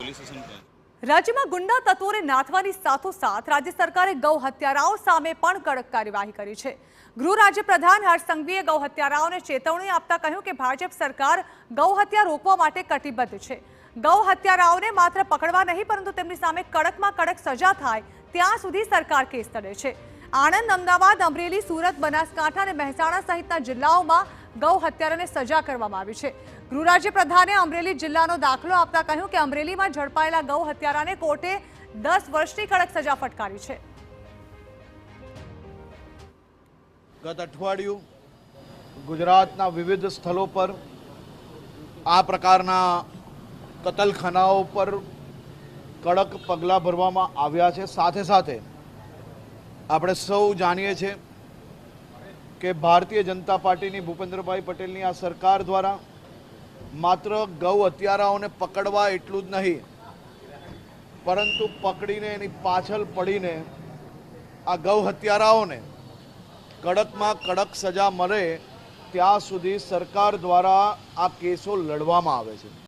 Police station પર। રાજ્યમાં ગુંડા તત્વોને નાથવાની સાથોસાથ રાજ્ય સરકારે ગૌ હત્યારાઓ સામે પણ કડક કાર્યવાહી કરી છે। ગૃહ રાજ્ય પ્રધાન હર્ષ સંઘવીએ ગૌ હત્યારાઓને ચેતવણી આપતા કહ્યું કે ભાજપ સરકાર ગૌ હત્યા રોકવા માટે કટિબદ્ધ છે। ગૌ હત્યારાઓને માત્ર પકડવા નહીં પરંતુ તેમની સામે કડકમાં કડક સજા થાય ત્યાં સુધી સરકાર કેસ લડે છે। આણંદ, અમદાવાદ, અમરેલી, સુરત, બનાસકાંઠા અને મહેસાણા સહિતના જિલ્લાઓમાં ગૌ હત્યારાને સજા કરવામાં આવી છે। ગૃહ રાજ્ય પ્રધાને અમરેલી જિલ્લાનો દાખલો આપતા કહ્યું કે અમરેલીમાં ઝડપાયેલા ગૌ હત્યારાને કોર્ટે 10 વર્ષની કડક સજા ફટકારી છે। ગત અઠવાડિયું ગુજરાતના વિવિધ સ્થળો પર આ પ્રકારના કતલખાનાઓ પર કડક પગલાં ભરવામાં આવ્યા છે। સાથે સાથે આપણે સૌ જાણીએ છીએ કે ભારતીય જનતા પાર્ટીની ભૂપેન્દ્રભાઈ પટેલની આ સરકાર દ્વારા માત્ર ગૌ હત્યારાઓને પકડવા એટલું જ નહીં પરંતુ પકડીને એની પાછળ પડીને આ ગૌ હત્યારાઓને કડકમાં કડક સજા મળે ત્યાં સુધી સરકાર દ્વારા આ કેસો લડવામાં આવે છે।